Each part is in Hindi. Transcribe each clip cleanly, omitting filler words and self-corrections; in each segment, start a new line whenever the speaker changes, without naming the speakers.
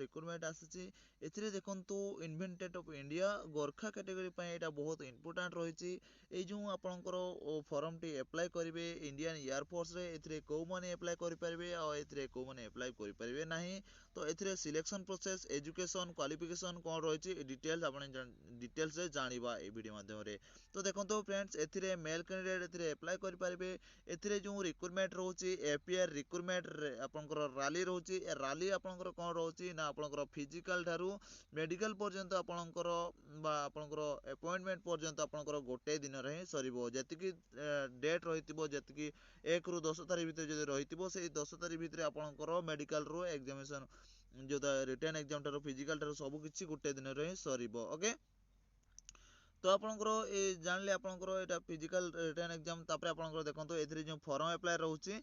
रिक्रुटमेंट आसी एथिरे देखंतु invented of India Gorkha category पय एटा बहुत इंपोर्टेंट रहिछि ए जो आपनकर फॉर्म टी अप्लाई करिवे इंडियन एयर फोर्स रे एथिरे को माने अप्लाई करि परिबे आ एथिरे को माने अप्लाई करि परिबे नाही तो एथिरे सिलेक्शन प्रोसेस एजुकेशन क्वालिफिकेशन कोन रहिछि डिटेल्स आपण डिटेल्स रे जानिबा ए वीडियो माध्यम रे तो देखंतु फ्रेंड्स एथिरे मेल कैंडिडेट एथिरे अप्लाई करि परिबे एथिरे जो रिक्रुटमेंट रहउछि एपीआर रिक्रुटमेंट आपनकर रैली रहउछि ए रैली आपनकर कोन रहउछि ना आपनकर फिजिकल थारु मेडिकल पर्यंत आपनकर बा आपनकर अपॉइंटमेंट पर्यंत आपनकर गोटे दिन रे सरीबो जतिकि डेट रहितिबो जतिकि 1 रु 10 तारिख भितर जदि रहितिबो सेही 10 तारिख भितर आपनकर मेडिकल रो एग्जामिनेशन जो रिटन एग्जाम थारु फिजिकल थारु सब किछि गोटे दिन रे सरीबो ओके तो आपनकर ए जानले आपनकर एटा फिजिकल रिटन एग्जाम तापर आपनकर देखंतु एथिरे जो फॉर्म अप्लाई रहउछि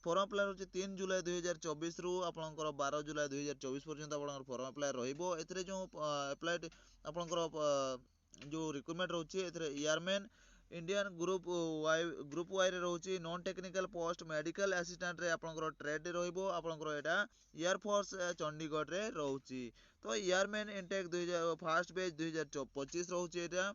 फॉर्म अप्लाई रहउछि 3 जुलाई 2024 रु आपनकर 12 जुलाई 2024 पर्यंत आपनकर फॉर्म अप्लाई रहिबो एथिरे जो अप्लाइड आपनकर जो रिक्रुटमेंट रहउछि एथिरे एयरमैन इंडियन ग्रुप वाई रे रहउछि non technical post medical assistant रे आपनकर ट्रेड रहिबो आपनकर एटा एयर फोर्स चंडीगढ़ रे रहउछि तो एयरमैन इनटेक 2000 फर्स्ट बैच 2025 रहउछि एटा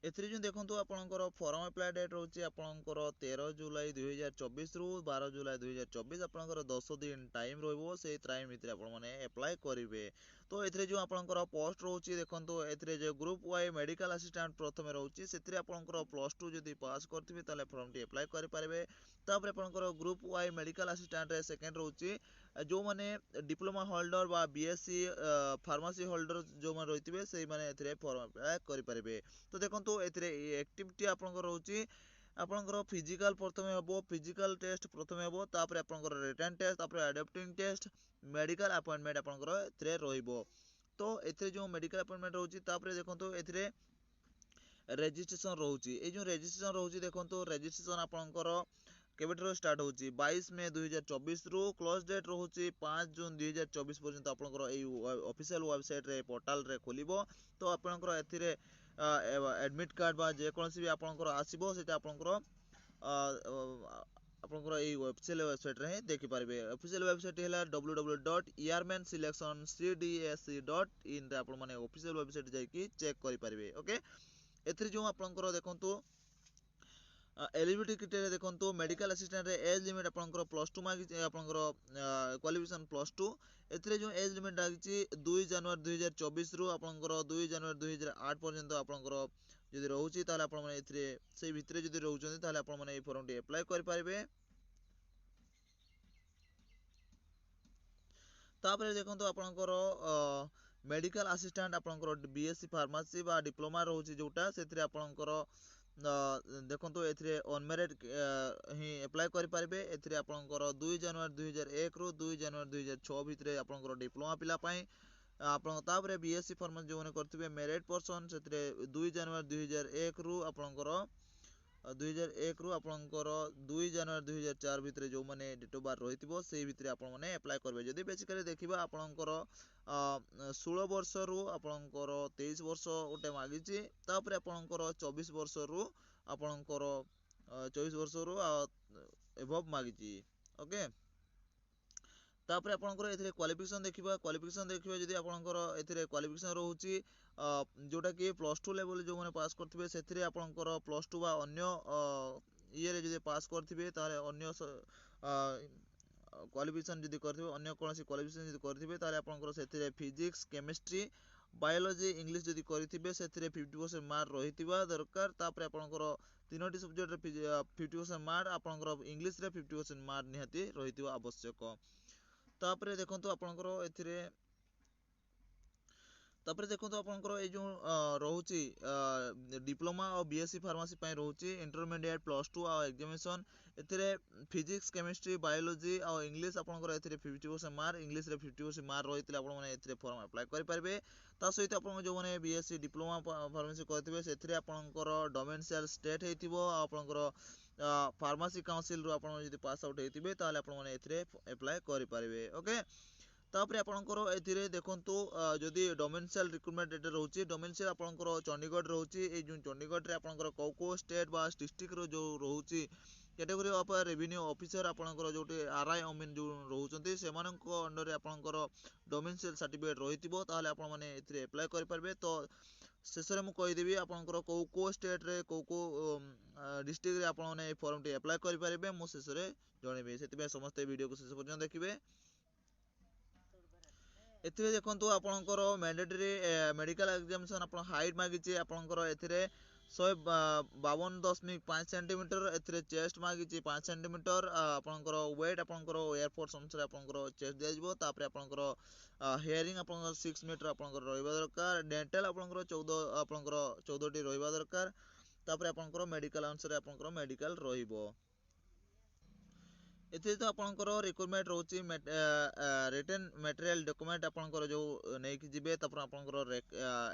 एथिरे जो देखंतु आपनकर फॉर्म अप्लाई डेट रहउछि आपनकर 13 जुलाई 2024 रु 12 जुलाई 2024 आपनकर 10 दिन टाइम रहइबो से टाइम भितर आपन माने अप्लाई करिवे तो एथिरे जो आपनकर पोस्ट रहउछि देखंतु एथिरे जो ग्रुप वाई मेडिकल असिस्टेंट प्रथमे रहउछि सेथिरे आपनकर +2 जदि पास करथिबे ताले फॉर्म टी अप्लाई करि पारबे तापर आपनकर ग्रुप वाई मेडिकल असिस्टेंट रे सेकंड रहउछि जो माने डिप्लोमा होल्डर बा बीएससी फार्मेसी होल्डर जो माने रहितिबे सेही माने एथिरे फॉर्म अप्लाई करि पारबे तो देखंतु एथिरे एक्टिविटी आपनकर रहउछि आपनकर फिजिकल प्रथमे हबो फिजिकल टेस्ट प्रथमे हबो तापर आपनकर रिटन टेस्ट तापर एडेप्टिंग टेस्ट मेडिकल अपॉइंटमेंट आपनकर एथिरे रहिबो तो एथिरे जो मेडिकल अपॉइंटमेंट रहउछि तापर देखंतु एथिरे रजिस्ट्रेशन रहउछि ए जो रजिस्ट्रेशन रहउछि देखंतु रजिस्ट्रेशन आपनकर केबेटर स्टार्ट होउछि 22 मई 2024 रु क्लोज डेट रहउछि 5 जून 2024 पर्यंत आपनकर ए ऑफिशियल वेबसाइट रे पोर्टल रे खोलिबो तो आपनकर एथिरे एडमिट कार्ड बा जे कोनसी भी आपनकर आसीबो सेटा आपनकर आपनकर ए ऑफिशियल वेबसाइट रे देखि पारबे ऑफिशियल वेबसाइट हैला www.airmanselectioncdsc.in रे आपन माने ऑफिशियल वेबसाइट जाई कि चेक करि पारबे ओके एथिरे जो आपनकर देखंतु एलिजिबिलिटी क्राइटेरिया देखंतु मेडिकल असिस्टेंट रे एज लिमिट आपनकर +2 मागी आपनकर क्वालिफिकेशन +2 एथिरे जो एज लिमिट लागिछि 2 जनवरी 2024 रु आपनकर 2 जनवरी 2008 पर्यंत आपनकर जदि रहउछि ताले आपन माने एथिरे सेही भितरे जदि रहउछन्ति ताले आपन माने ए फॉर्म टी अप्लाई करि पारबे तापर देखंतु आपनकर मेडिकल असिस्टेंट आपनकर बीएससी फार्मेसी बा डिप्लोमा रहउछि जोटा सेथिरे आपनकर देखंतु एथिरे अनमेरिड ही अप्लाई करि पारबे एथिरे आपनकर 2 जनवरी 2001 रु 2 जनवरी 2006 भितरे आपनकर डिप्लोमा पिला पई आपन तापर बीएससी फार्मेसी जो माने करथिबे मेरिट पर्सन सेथिरे 2 जनवरी 2001 रु आपनकर 2001 रु आपनकर 2 जनवरी 2004 भितरे जो माने डेट ऑफ बर्थ रहितिबो सेही भितरे आपन माने अप्लाई करबे जदि बेसिकली देखिबा आपनकर 16 वर्ष रु आपनकर 23 वर्ष ओटे मागिछि तापर आपनकर 24 वर्ष रु आपनकर 24 वर्ष रु एबव मागिछि ओके तापर आपनकर एथिरे क्वालिफिकेशन देखिबा जदि आपनकर एथिरे क्वालिफिकेशन रहउछि जोटा कि +2 लेवल जो माने पास करथिबे सेथिरे आपनकर +2 बा अन्य इये रे जदि पास करथिबे ताले अन्य क्वालिफिकेशन जदि करथिबे अन्य कोनोसी क्वालिफिकेशन जदि करथिबे ताले आपनकर सेथिरे फिजिक्स केमिस्ट्री बायोलॉजी इंग्लिश जदि करथिबे सेथिरे 50% मार्क रहितिबा दरकार तापर आपनकर तीनोटी सब्जेक्ट रे 50% मार्क आपनकर इंग्लिश रे 50% मार्क निहाती रहितिबा आवश्यक तापर देखंतु आपनकर एथिरे तापर देखंतु आपनकर ए जो रहउछि डिप्लोमा और बीएससी फार्मेसी पय रहउछि इंटरमीडिएट +2 आ एग्जामिनेशन एथिरे फिजिक्स केमिस्ट्री बायोलॉजी और इंग्लिश आपनकर एथिरे 50% मार्क इंग्लिश रे 50% मार्क रहितले आपन माने एथिरे फॉर्म अप्लाई करि पारबे ता सहित आपन जो माने बीएससी डिप्लोमा फार्मेसी करथिबे सेथिरे आपनकर डोमेंशियल स्टेट हेतिबो आपनकर फार्मेसी काउंसिल रो आपन जदि पास आउट हेतिबे ताले आपन माने एथिरे अप्लाई करि पारबे ओके तापर आपनकर एथिरे देखंतु जदि डोमेंशियल रिक्रुटमेंट एटे रहउछि डोमेंशियल आपनकर चंडीगढ़ रहउछि ए जो चंडीगढ़ रे आपनकर को स्टेट बा डिस्ट्रिक्ट रो जो रहउछि कैटेगरी ऑफ रेवेन्यू ऑफिसर आपनकर जोटे आरआई अमीन जो रहउचंती सेमानंको अंडर रे आपनकर डोमिसाइल सर्टिफिकेट रहितिबो ताहले आपण माने एथिरे अप्लाई करि परबे। तो शेषरे मु कहि देबी आपनकर को स्टेट रे को डिस्ट्रिक्ट रे आपण माने ए फॉर्म टी अप्लाई करि परबे मु शेषरे जणेबे। सेतिबे समस्त वीडियो को शेष पर्यंत देखिबे। एथिरे देखंतु आपनकर मैंडेटरी मेडिकल एग्जामिनेशन आपण हाइट मागिचे आपनकर एथिरे 152.5 सेंटीमीटर एथिरे चेस्ट मागिचे 5 सेंटीमीटर आपनकर वेट आपनकर एयरफोर्स अनुसार आपनकर चेस्ट दिया जिवो। तापर आपनकर हियरिंग आपनकर 6 मीटर आपनकर रहइबा दरकार। डेंटल आपनकर 14 टी रहइबा दरकार। तापर आपनकर मेडिकल अनुसार आपनकर मेडिकल रहिबो। एथे तो आपनकर रिक्वायरमेंट रहउची रिटन मटेरियल डॉक्यूमेंट आपनकर जो नेकी जिबे तापर आपनकर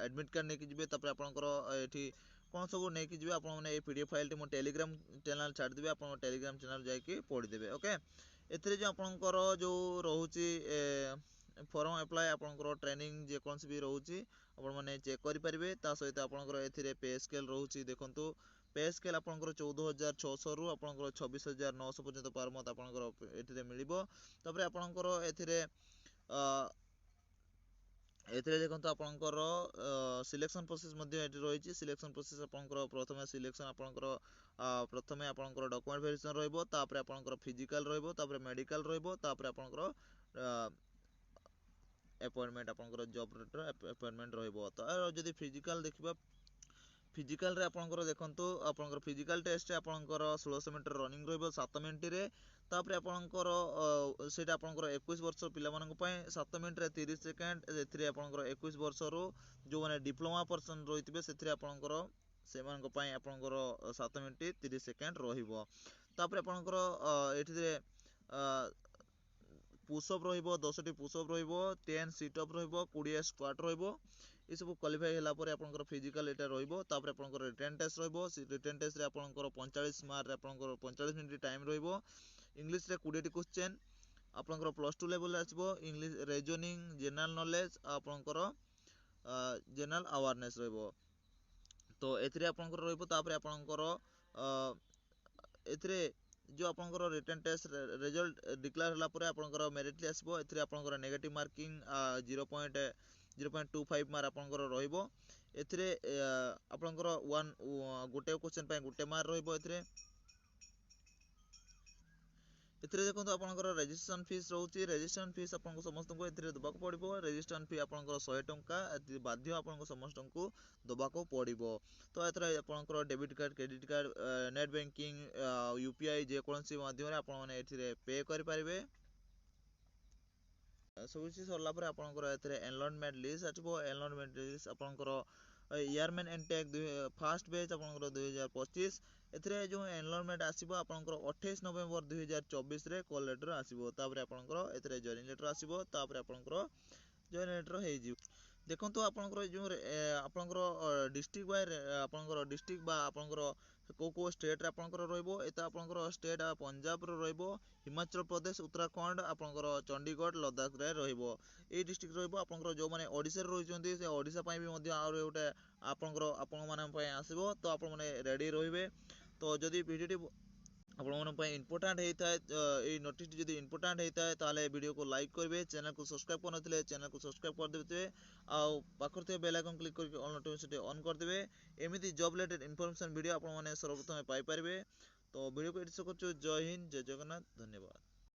एडमिट कार्ड नेकी जिबे तापर आपनकर एठी कोन सब नेकी जिबे आपन माने ए पीडीएफ फाइल टी मो टेलीग्राम चैनल छाड़ देबे आपन टेलीग्राम चैनल जाई के पढि देबे। ओके एथरे जो आपनकर जो रहउची फॉर्म अप्लाई आपनकर ट्रेनिंग जे कोनस भी रहउची आपन माने चेक करि परिबे। ता सहित आपनकर एथिरे पे स्केल रहउची देखंतु पे स्केल आपनकर 14600 रु आपनकर 26900 पर्यंत पर मंथ आपनकर एथिरे मिलिबो। तापर आपनकर एथिरे देखंतु आपनकर सिलेक्शन प्रोसेस मध्ये एठी रहिची। सिलेक्शन प्रोसेस आपनकर प्रथमे सिलेक्शन आपनकर प्रथमे आपनकर डॉक्यूमेंट वेरिफिकेशन रहइबो। तापर आपनकर फिजिकल रहइबो। तापर मेडिकल रहइबो। तापर आपनकर अपॉइंटमेंट आपनकर जॉब अपॉइंटमेंट रहइबो। तो जदि फिजिकल देखिबा फिजिकल रे आपनकर देखंतु आपनकर फिजिकल टेस्ट रे आपनकर 1600 मीटर रनिंग रहइबो 7 मिनिट रे। तापर आपनकर सेटा आपनकर 21 वर्ष पिला मानन पय 7 मिनिट रे 30 सेकंड एथिरे आपनकर 21 वर्ष रो जो माने डिप्लोमा पर्सन रहितबे सेथिरे आपनकर सेमान को पय आपनकर 7 मिनिट 30 सेकंड रहिबो। तापर आपनकर एथिरे पुशअप रहिबो 10 टी पुशअप रहिबो 10 सिट अप रहिबो 20 स्क्वाट रहिबो। ए सब क्वालिफाई होला परे आपनकर फिजिकल एटा रहिबो। तापर आपनकर रिटन टेस्ट रहिबो। रिटन टेस्ट रे आपनकर 45 मार्क रे आपनकर 45 मिनिट टाइम रहिबो। इंग्लिश रे 20 टी क्वेश्चन आपनकर प्लस 2 लेवल रे आछबो। इंग्लिश रीजनिंग जनरल नॉलेज आपनकर जनरल अवेयरनेस रहिबो। तो एथिरे आपनकर रहिबो। तापर आपनकर एथिरे जो आपनकर रिटन टेस्ट रिजल्ट डिक्लेयर होला परे आपनकर मेरिट आसीबो। एथिरे आपनकर नेगेटिव मार्किंग 0.25 मार्क आपनकर रहिबो। एथिरे आपनकर गोटे क्वेश्चन पय गोटे मार्क रहिबो। एथिरे देखंतु आपनकर रजिस्ट्रेशन फीस रहउची। रजिस्ट्रेशन फीस आपनको समस्त को एथिरे दबाक पड़िबो। रजिस्ट्रेशन फी आपनकर 100 टंका बाध्य आपनको समस्त को दबाक पड़िबो। तो एथरा आपनकर debit card credit card net banking UPI जे कोनसी माध्यम रे आपन माने एथिरे पे करि परिबे। सब किछि सरला परे आपनकर एथिरे एनरोलमेंट लिस्ट आछबो। एनरोलमेंट लिस्ट आपनकर इयरमैन इनटेक फर्स्ट बैच आपनकर 2025 एथिरे जो एनरोलमेंट आसीबो आपनकर 28 नवंबर 2024 रे कॉल लेटर आसीबो। तापर आपनकर एथिरे जॉइनिंग लेटर आसीबो। तापर आपनकर जॉइनिंग लेटर हे जी देखंतु आपनकर जो आपनकर डिस्ट्रिक्ट बाय आपनकर डिस्ट्रिक्ट बा आपनकर को स्टेट रे आपनकर रहइबो। एता आपनकर स्टेट पंजाब रो रहइबो हिमाचल प्रदेश उत्तराखंड आपनकर चंडीगढ़ लद्दाख रे रहइबो। ए डिस्ट्रिक्ट रहइबो आपनकर जो माने ओडिसा रे रहिचंती से ओडिसा पय भी मध्ये आरो एटा आपनकर आपन माने पय आसीबो। तो आपन माने रेडी रहिबे। तो जदि वीडियो टी आपण मन पय इंपोर्टेंट हेइताय ए नोटिस जदि इंपोर्टेंट हेइताय ताले वीडियो को लाइक करबे। चैनल को सब्सक्राइब करनथिले चैनल को सब्सक्राइब कर देबे। आ पाखर थे बेल आइकन क्लिक करके ऑल नोटिफिकेशन ऑन कर देबे। एमिति जॉब रिलेटेड इंफॉर्मेशन वीडियो आपण माने सर्वप्रथम पाई परिबे। तो वीडियो को एडिट करछु। जय हिंद जय जगन्नाथ धन्यवाद।